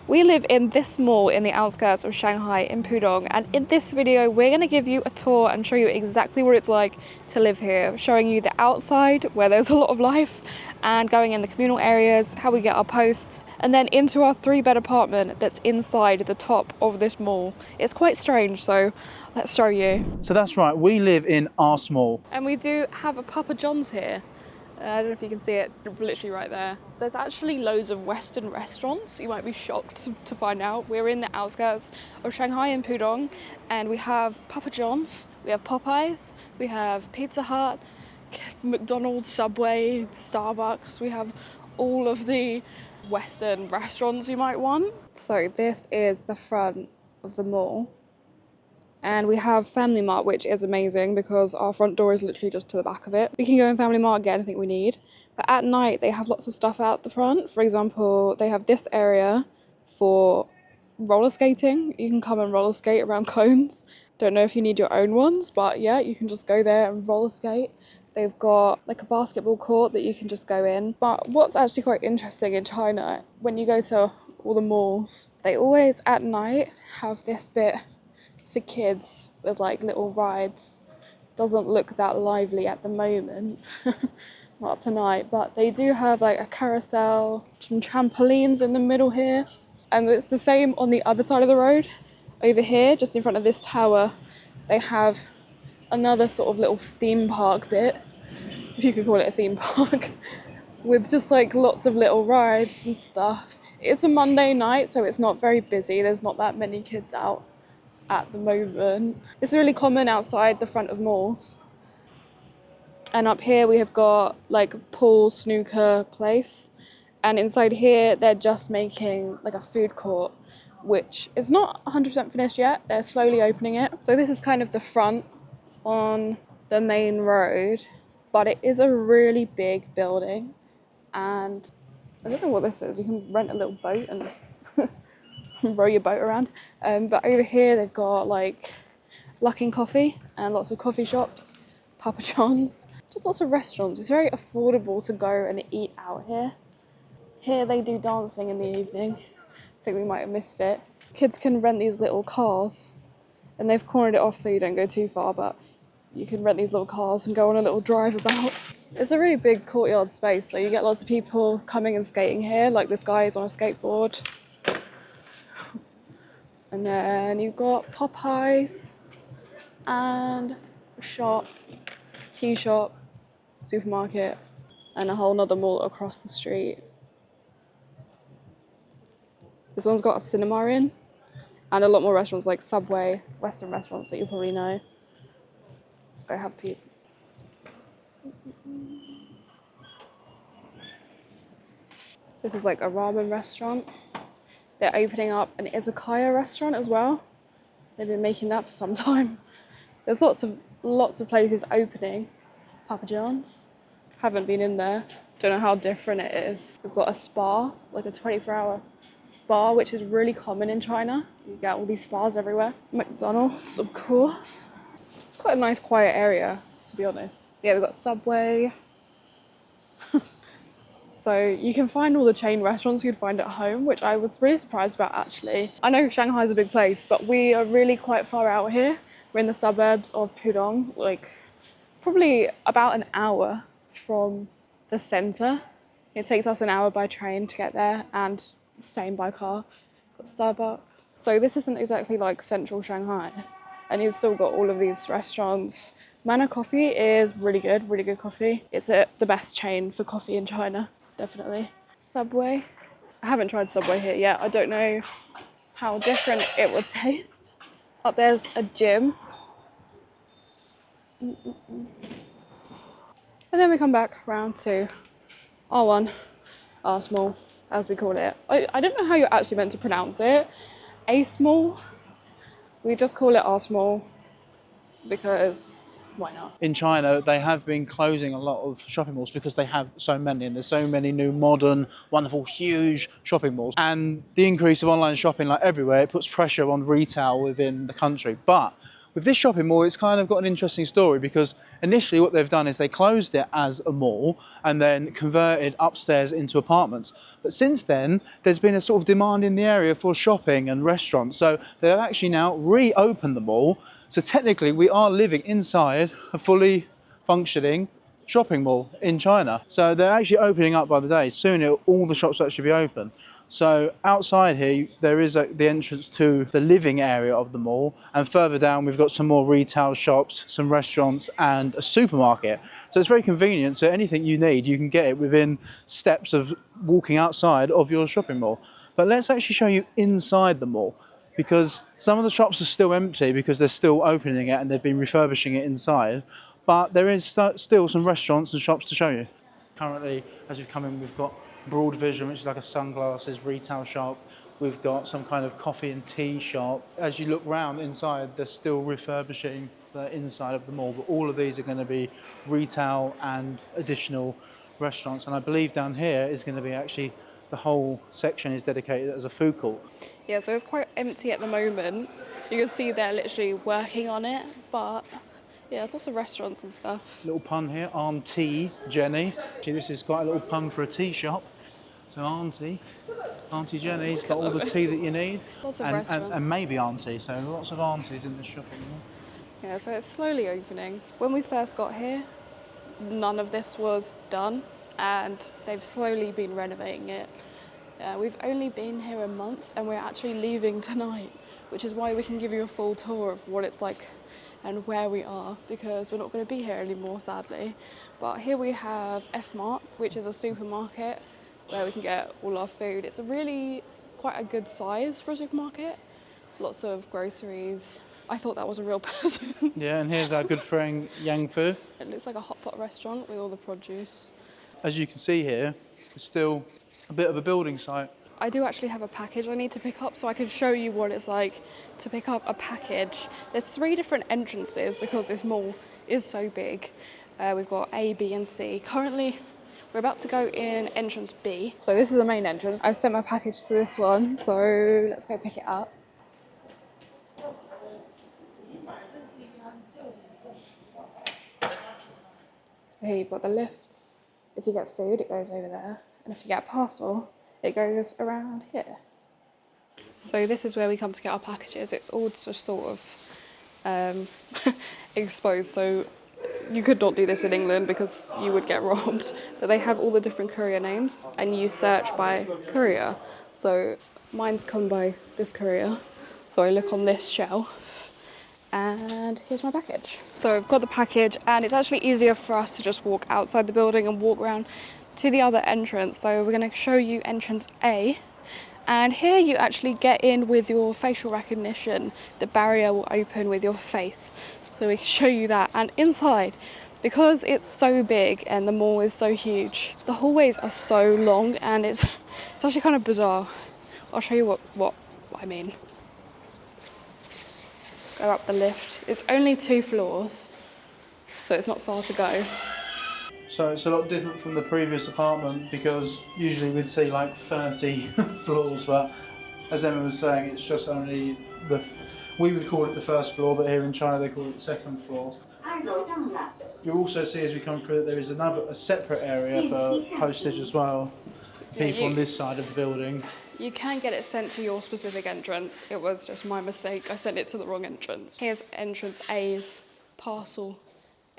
We live in this mall in the outskirts of Shanghai in Pudong, and in this video we're going to give you a tour and show you exactly what it's like to live here, showing you the outside where there's a lot of life and going in the communal areas, how we get our posts, and then into our 3-bed apartment that's inside the top of this mall. It's quite strange, so let's show you. So that's right, we live in our mall. And we do have a Papa John's here. I don't know if you can see it, literally right there. There's actually loads of Western restaurants. You might be shocked to find out. We're in the outskirts of Shanghai in Pudong, and we have Papa John's, we have Popeyes, we have Pizza Hut, McDonald's, Subway, Starbucks. We have all of the Western restaurants you might want. So this is the front of the mall. And we have Family Mart, which is amazing because our front door is literally just to the back of it. We can go in Family Mart and get anything we need. But at night, they have lots of stuff out the front. For example, they have this area for roller skating. You can come and roller skate around cones. Don't know if you need your own ones, but yeah, you can just go there and roller skate. They've got like a basketball court that you can just go in. But what's actually quite interesting in China, when you go to all the malls, they always at night have this bit for kids with like little rides. Doesn't look that lively at the moment, not tonight, but they do have like a carousel, some trampolines in the middle here, and it's the same on the other side of the road. Over here, just in front of this tower, they have another sort of little theme park bit, if you could call it a theme park, with just like lots of little rides and stuff. It's a Monday night, so it's not very busy. There's not that many kids out at the moment. It's really common outside the front of malls. And up here we have got like a pool snooker place, and inside here they're just making like a food court, which is not 100% finished yet. They're slowly opening it. So this is kind of the front on the main road, but it is a really big building, and I don't know what this is. You can rent a little boat and row your boat around, but over here they've got like Luckin Coffee and lots of coffee shops, Papa John's, just lots of restaurants. It's very affordable to go and eat out here. Here they do dancing in the evening. I think we might have missed it. Kids can rent these little cars, and they've cornered it off so you don't go too far, but you can rent these little cars and go on a little drive about. It's a really big courtyard space, so you get lots of people coming and skating here, like this guy is on a skateboard. And then you've got Popeyes and a shop, tea shop, supermarket, and a whole nother mall across the street. This one's got a cinema in, and a lot more restaurants like Subway, Western restaurants that you probably know. Let's go have a peep. This is like a ramen restaurant. They're opening up an izakaya restaurant as well. They've been making that for some time. There's lots of places opening. Papa John's, haven't been in there. Don't know how different it is. We've got a spa, like a 24-hour spa, which is really common in China. You get all these spas everywhere. McDonald's, of course. It's quite a nice, quiet area, to be honest. Yeah, we've got Subway. So you can find all the chain restaurants you'd find at home, which I was really surprised about actually. I know Shanghai's a big place, but we are really quite far out here. We're in the suburbs of Pudong, like probably about an hour from the centre. It takes us an hour by train to get there, and same by car. Got Starbucks. So this isn't exactly like central Shanghai, and you've still got all of these restaurants. Manor Coffee is really good coffee. It's the best chain for coffee in China. Definitely. Subway. I haven't tried Subway here yet. I don't know how different it would taste. Up there's a gym. And then we come back round to R1, R small, as we call it. I don't know how you're actually meant to pronounce it. A small. We just call it R small because why not? In China, they have been closing a lot of shopping malls because they have so many, and there's so many new, modern, wonderful, huge shopping malls. And the increase of online shopping, like everywhere, it puts pressure on retail within the country. But With this shopping mall, it's kind of got an interesting story because initially what they've done is they closed it as a mall and then converted upstairs into apartments. But since then, there's been a sort of demand in the area for shopping and restaurants. So they've actually now reopened the mall. So technically, we are living inside a fully functioning shopping mall in China. So they're actually opening up by the day. Soon all the shops will actually be open. So outside here, there is the entrance to the living area of the mall, and further down we've got some more retail shops, some restaurants and a supermarket. So it's very convenient, so anything you need, you can get it within steps of walking outside of your shopping mall. But let's actually show you inside the mall, because some of the shops are still empty because they're still opening it and they've been refurbishing it inside. But there is still some restaurants and shops to show you. Currently, as we've come in, we've got Broad Vision, which is like a sunglasses retail shop. We've got some kind of coffee and tea shop. As you look round inside, they're still refurbishing the inside of the mall, but all of these are going to be retail and additional restaurants. And I believe down here is going to be actually the whole section is dedicated as a food court. Yeah, so it's quite empty at the moment. You can see they're literally working on it, but yeah, there's lots of restaurants and stuff. Little pun here, Auntie Jenny. Actually, this is quite a little pun for a tea shop. So Auntie Jenny's got all the tea that you need. Lots of restaurants. And maybe Auntie, so lots of aunties in this shopping mall. Yeah, so it's slowly opening. When we first got here, none of this was done, and they've slowly been renovating it. We've only been here a month, and we're actually leaving tonight, which is why we can give you a full tour of what it's like and where we are, because we're not going to be here anymore, sadly. But here we have F-Mart, which is a supermarket where we can get all our food. It's quite a good size for a supermarket. Lots of groceries. I thought that was a real person. Yeah, and here's our good friend Yang Fu. It looks like a hot pot restaurant with all the produce. As you can see here, it's still a bit of a building site. I do actually have a package I need to pick up, so I can show you what it's like to pick up a package. There's 3 different entrances because this mall is so big. We've got A, B and C. Currently, we're about to go in entrance B. So this is the main entrance. I've sent my package to this one, so let's go pick it up. So here you've got the lifts. If you get food, it goes over there. And if you get a parcel, it goes around here. So this is where we come to get our packages. It's all just sort of exposed, so you could not do this in England because you would get robbed. But they have all the different courier names and you search by courier. So mine's come by this courier. So I look on this shelf and here's my package. So I've got the package, and it's actually easier for us to just walk outside the building and walk around to the other entrance. So we're going to show you entrance A. And here you actually get in with your facial recognition. The barrier will open with your face. So we can show you that. And inside, because it's so big and the mall is so huge, the hallways are so long, and it's actually kind of bizarre. I'll show you what I mean. Go up the lift. It's only 2 floors, so it's not far to go. So it's a lot different from the previous apartment, because usually we'd see like 30 floors, but as Emma was saying, it's just only we would call it the first floor, but here in China they call it the second floor. You'll also see as we come through that there is a separate area for postage as well. People on this side of the building. You can get it sent to your specific entrance. It was just my mistake. I sent it to the wrong entrance. Here's entrance A's parcel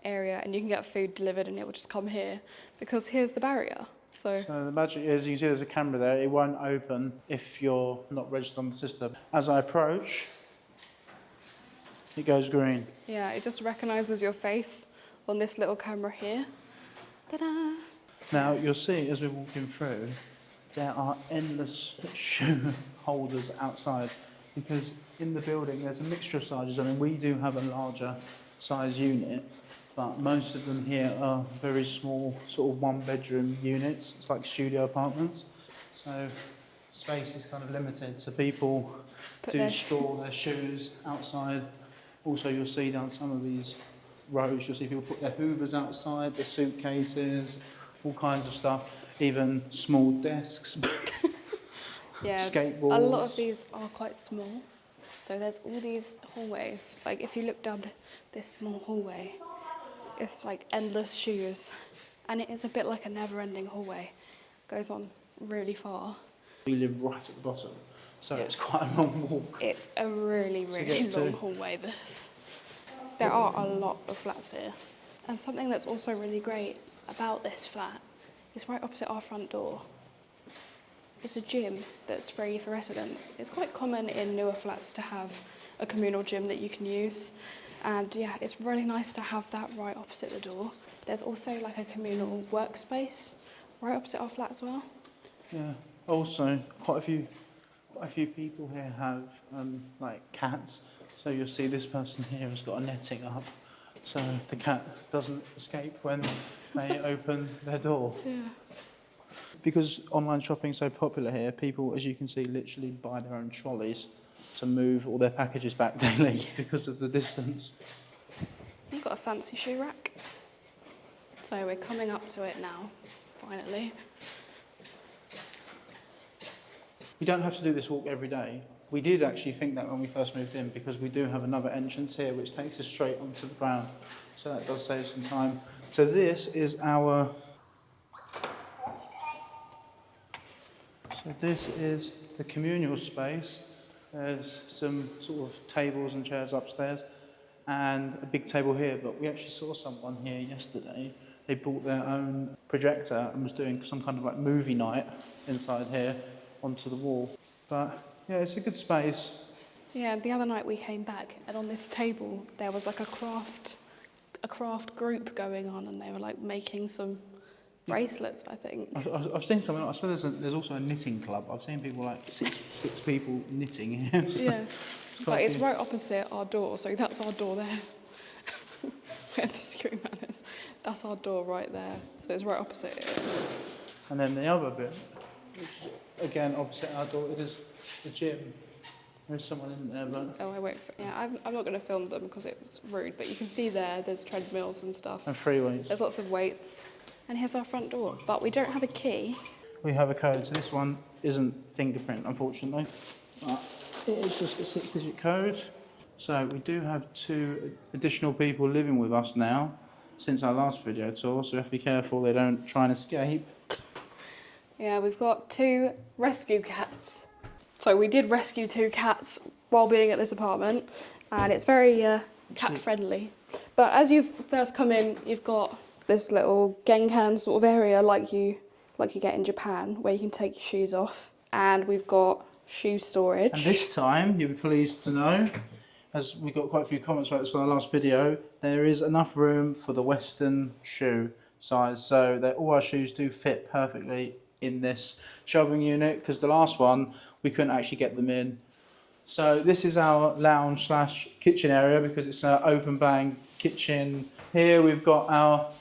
area, and you can get food delivered and it will just come here because here's the barrier. So the magic is, you can see there's a camera there. It won't open if you're not registered on the system. As I approach, it goes green. Yeah, it just recognises your face on this little camera here. Ta-da! Now you'll see as we're walking through, there are endless shoe holders outside, because in the building there's a mixture of sizes. I mean, we do have a larger size unit, but most of them here are very small, sort of 1-bedroom units. It's like studio apartments. So space is kind of limited, so people store their shoes outside. Also, you'll see down some of these rows, you'll see people put their hoovers outside, their suitcases, all kinds of stuff, even small desks, yeah, skateboards. a lot of these are quite small. So there's all these hallways. Like if you look down this small hallway, it's like endless shoes. And it is a bit like a never-ending hallway. Goes on really far. We live right at the bottom, so it's quite a long walk. It's a really, really long hallway, this. There are a lot of flats here. And something that's also really great about this flat is right opposite our front door. It's a gym that's free for residents. It's quite common in newer flats to have a communal gym that you can use. And yeah, it's really nice to have that right opposite the door. There's also like a communal workspace right opposite our flat as well. Yeah. Also, quite a few people here have like cats. So you'll see this person here has got a netting up, so the cat doesn't escape when they open their door. Yeah. Because online shopping is so popular here, people, as you can see, literally buy their own trolleys to move all their packages back daily because of the distance. You've got a fancy shoe rack. So we're coming up to it now, finally. You don't have to do this walk every day. We did actually think that when we first moved in, because we do have another entrance here which takes us straight onto the ground. So that does save some time. So this is our... So this is the communal space. There's some sort of tables and chairs upstairs and a big table here, but we actually saw someone here yesterday. They bought their own projector and was doing some kind of like movie night inside here onto the wall. But yeah, it's a good space. Yeah, the other night we came back and on this table there was like a craft group going on, and they were like making some bracelets, I think. I've seen something. I swear there's also a knitting club. I've seen people like six people knitting here. So yeah, but it's right opposite our door, so that's our door there. Where the security man is, that's our door right there. So it's right opposite it. And then the other bit, which is again opposite our door, it is the gym. There's someone in there, but... Oh, I won't... Yeah, I'm not going to film them because it's rude, but you can see there's treadmills and stuff. And free weights. There's lots of weights. And here's our front door, but we don't have a key. We have a code, so this one isn't fingerprint, unfortunately. But it is just a 6-digit code. So we do have 2 additional people living with us now since our last video tour, so we have to be careful they don't try and escape. Yeah, we've got 2 rescue cats. So we did rescue 2 cats while being at this apartment, and it's very cat friendly. But as you've first come in, you've got this little genkan sort of area like you get in Japan, where you can take your shoes off. And we've got shoe storage. And this time, you'll be pleased to know, as we got quite a few comments about this on our last video, there is enough room for the Western shoe size, so that all our shoes do fit perfectly in this shelving unit, because the last one we couldn't actually get them in. So this is our lounge slash kitchen area, because it's an open plan kitchen. Here we've got our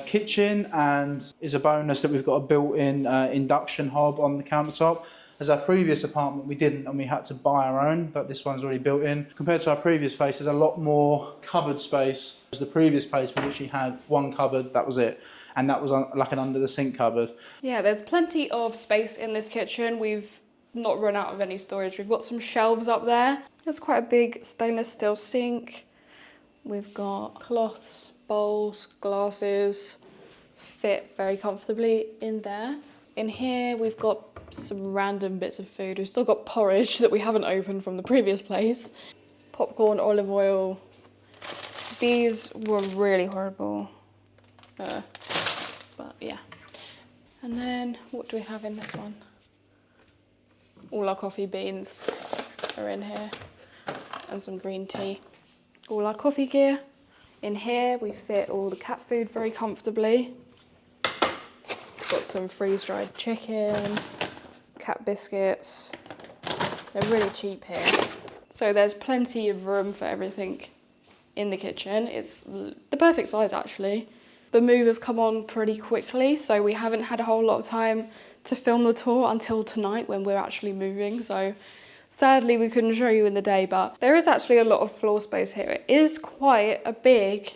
kitchen, and is a bonus that we've got a built-in induction hob on the countertop. As our previous apartment we didn't, and we had to buy our own, but this one's already built in. Compared to our previous place, there's a lot more cupboard space. As the previous place, we literally had 1 cupboard, that was it. And that was like an under the sink cupboard. Yeah, there's plenty of space in this kitchen. We've not run out of any storage. We've got some shelves up there. There's quite a big stainless steel sink. We've got cloths, bowls, glasses, fit very comfortably in there. In here, we've got some random bits of food. We've still got porridge that we haven't opened from the previous place. Popcorn, olive oil. These were really horrible. But yeah. And then, what do we have in this one? All our coffee beans are in here, and some green tea. All our coffee gear. In here, we fit all the cat food very comfortably. Got some freeze-dried chicken, cat biscuits. They're really cheap here. So there's plenty of room for everything in the kitchen. It's the perfect size, actually. The move has come on pretty quickly, so we haven't had a whole lot of time to film the tour until tonight when we're actually moving. So sadly, we couldn't show you in the day, but there is actually a lot of floor space here. It is quite a big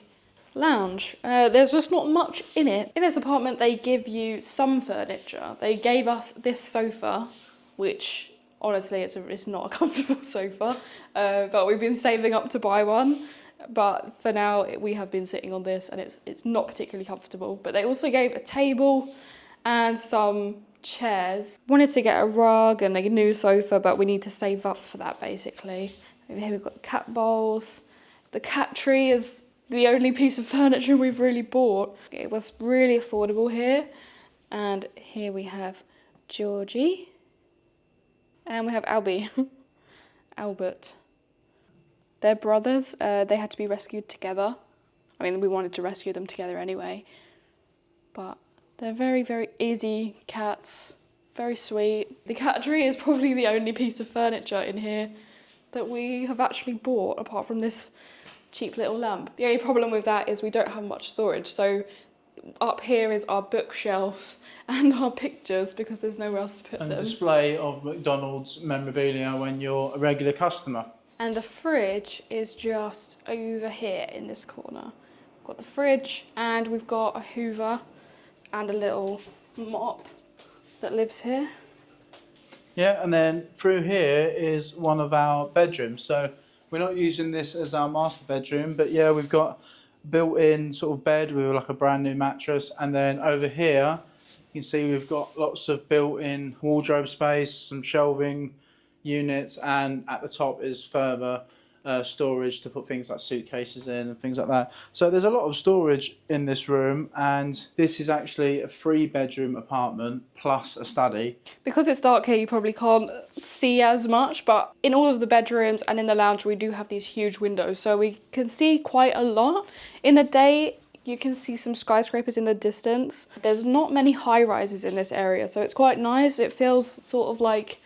lounge. There's just not much in it. In this apartment, they give you some furniture. They gave us this sofa, which Honestly, it's not a comfortable sofa, but we've been saving up to buy one. But for now, we have been sitting on this, and it's not particularly comfortable. But they also gave a table and some chairs. Wanted to get a rug and a new sofa, but we need to save up for that basically. Over here we've got the cat bowls. The cat tree is the only piece of furniture we've really bought. It was really affordable here. And here we have Georgie. And we have Albie. Albert. They're brothers. They had to be rescued together. I mean, we wanted to rescue them together anyway. But they're very, very easy cats. Very sweet. The cat tree is probably the only piece of furniture in here that we have actually bought, apart from this cheap little lamp. The only problem with that is we don't have much storage. So up here is our bookshelf and our pictures because there's nowhere else to put them. And a display of McDonald's memorabilia when you're a regular customer. And the fridge is just over here in this corner. We've got the fridge and we've got a Hoover and a little mop that lives here. Yeah, and then through here is one of our bedrooms. So we're not using this as our master bedroom, but yeah, we've got built-in sort of bed with like a brand new mattress. And then over here, you can see we've got lots of built-in wardrobe space, some shelving units, and at the top is further storage to put things like suitcases in and things like that. So there's a lot of storage in this room, and this is actually a 3-bedroom apartment plus a study. Because it's dark here, you probably can't see as much, but in all of the bedrooms and in the lounge, we do have these huge windows, so we can see quite a lot. In the day, you can see some skyscrapers in the distance. There's not many high-rises in this area, so it's quite nice. It feels sort of like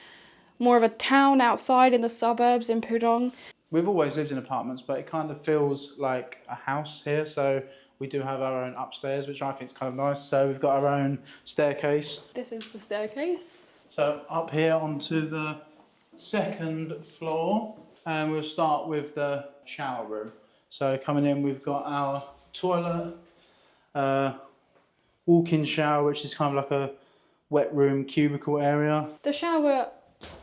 more of a town outside in the suburbs in Pudong. We've always lived in apartments, but it kind of feels like a house here. So we do have our own upstairs, which I think is kind of nice. So we've got our own staircase. This is the staircase. So up here onto the 2nd floor, and we'll start with the shower room. So coming in, we've got our toilet, walk-in shower, which is kind of like a wet room cubicle area. The shower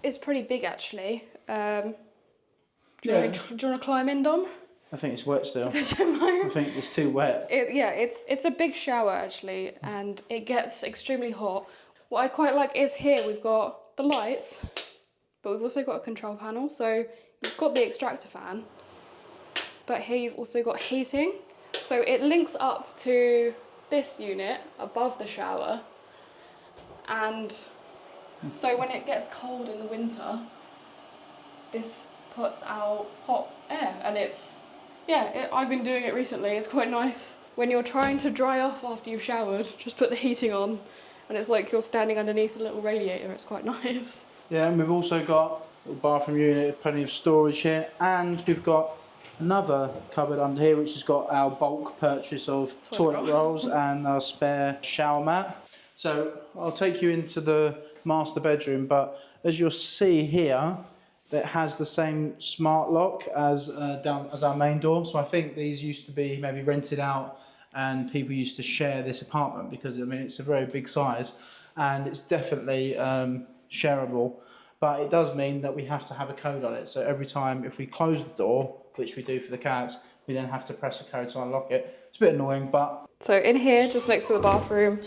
is pretty big actually. Do you want to climb in, Dom? I think it's wet still. I don't mind. I think it's too wet. It's a big shower actually, and it gets extremely hot. What I quite like is here we've got the lights, but we've also got a control panel. So you've got the extractor fan, but here you've also got heating. So it links up to this unit above the shower, and so when it gets cold in the winter, this puts out hot air, and I've been doing it recently. It's quite nice. When you're trying to dry off after you've showered, just put the heating on, and it's like you're standing underneath a little radiator. It's quite nice. Yeah, and we've also got a bathroom unit, plenty of storage here, and we've got another cupboard under here which has got our bulk purchase of toilet rolls and our spare shower mat. So I'll take you into the master bedroom, but as you'll see here, that has the same smart lock as our main door. So I think these used to be maybe rented out, and people used to share this apartment because I mean it's a very big size, and it's definitely shareable. But it does mean that we have to have a code on it. So every time if we close the door, which we do for the cats, we then have to press a code to unlock it. It's a bit annoying, but so in here, just next to the bathroom,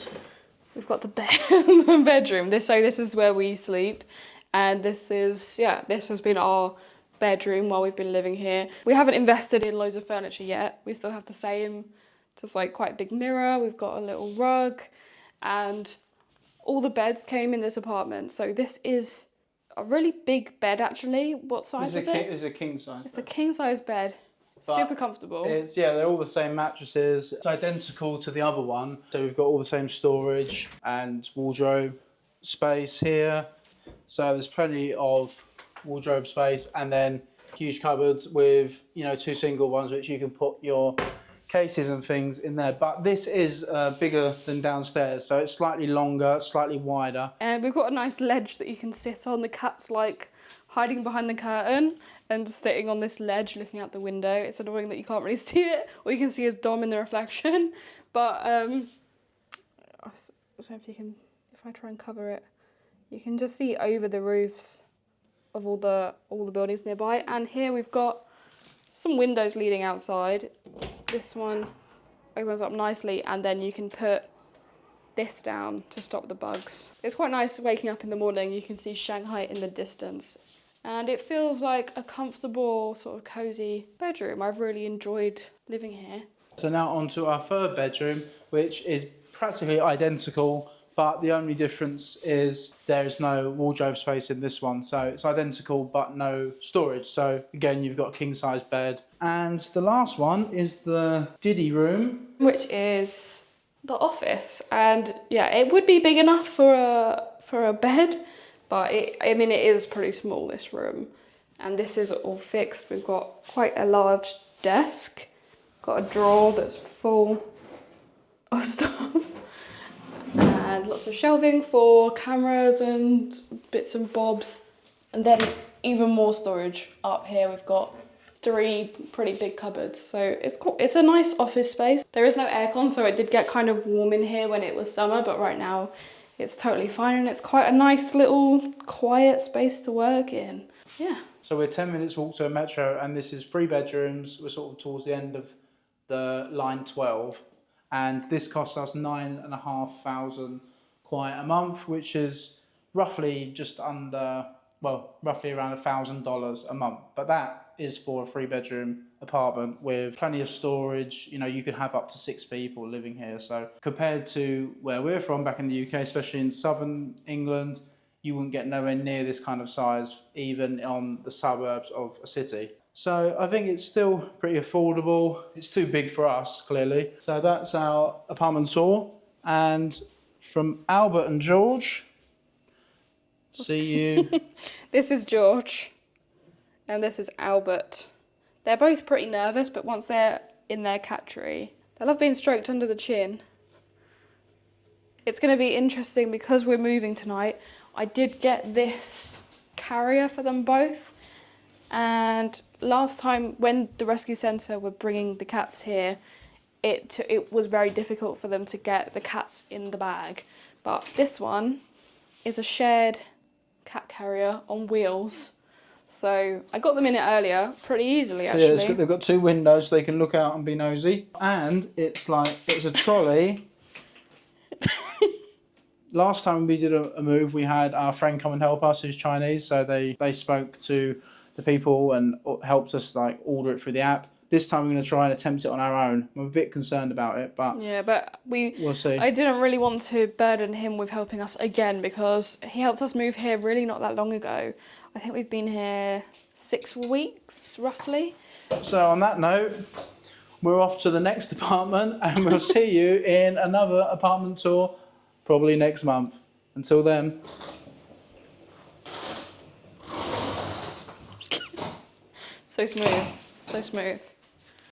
we've got the bedroom. This is where we sleep. And this has been our bedroom while we've been living here. We haven't invested in loads of furniture yet. We still have the same, just like quite a big mirror. We've got a little rug, and all the beds came in this apartment. So this is a really big bed actually. What size is it? It's a king size. It's a king size bed. But super comfortable. They're all the same mattresses. It's identical to the other one. So we've got all the same storage and wardrobe space here. So there's plenty of wardrobe space, and then huge cupboards with 2 single ones which you can put your cases and things in there. But this is bigger than downstairs, so it's slightly longer, slightly wider. And we've got a nice ledge that you can sit on. The cat's like hiding behind the curtain and just sitting on this ledge looking out the window. It's annoying that you can't really see it. All you can see is Dom in the reflection. But I don't know if I try and cover it, you can just see over the roofs of all the buildings nearby. And here we've got some windows leading outside. This one opens up nicely, and then you can put this down to stop the bugs. It's quite nice waking up in the morning. You can see Shanghai in the distance, and it feels like a comfortable, sort of cozy bedroom. I've really enjoyed living here. So now on to our third bedroom, which is practically identical, but the only difference is there is no wardrobe space in this one. So it's identical, but no storage. So again, you've got a king size bed. And the last one is the Diddy room, which is the office. And yeah, it would be big enough for a bed, but it is pretty small, this room. And this is all fixed. We've got quite a large desk, got a drawer that's full of stuff, and lots of shelving for cameras and bits and bobs. And then even more storage up here. We've got 3 pretty big cupboards, so it's cool. It's a nice office space. There is no aircon, so it did get kind of warm in here when it was summer, but right now it's totally fine, and it's quite a nice little quiet space to work in. Yeah. So we're 10 minutes walk to a metro, and this is 3 bedrooms. We're sort of towards the end of the line 12, and this costs us 9,500 quite a month, which is roughly just under, well, roughly around $1,000 a month. But that is for a 3-bedroom apartment with plenty of storage. You know, you could have up to 6 people living here. So compared to where we're from back in the UK, especially in southern England, you wouldn't get nowhere near this kind of size, even on the suburbs of a city. So I think it's still pretty affordable. It's too big for us, clearly. So that's our apartment tour. And from Albert and George, see you. This is George, and this is Albert. They're both pretty nervous, but once they're in their cat tree, they love being stroked under the chin. It's going to be interesting because we're moving tonight. I did get this carrier for them both, and last time when the rescue centre were bringing the cats here, it was very difficult for them to get the cats in the bag. But this one is a shared cat carrier on wheels. So I got them in it earlier pretty easily, actually. So yeah, they've got 2 windows so they can look out and be nosy. And it's a trolley. Last time we did a move, we had our friend come and help us who's Chinese. So they spoke to the people and helped us order it through the app. This time we're going to try and attempt it on our own. I'm a bit concerned about it, but yeah, but we'll see. I didn't really want to burden him with helping us again because he helped us move here really not that long ago. I think we've been here 6 weeks, roughly. So on that note, we're off to the next apartment, and we'll see you in another apartment tour probably next month. Until then. So smooth, so smooth.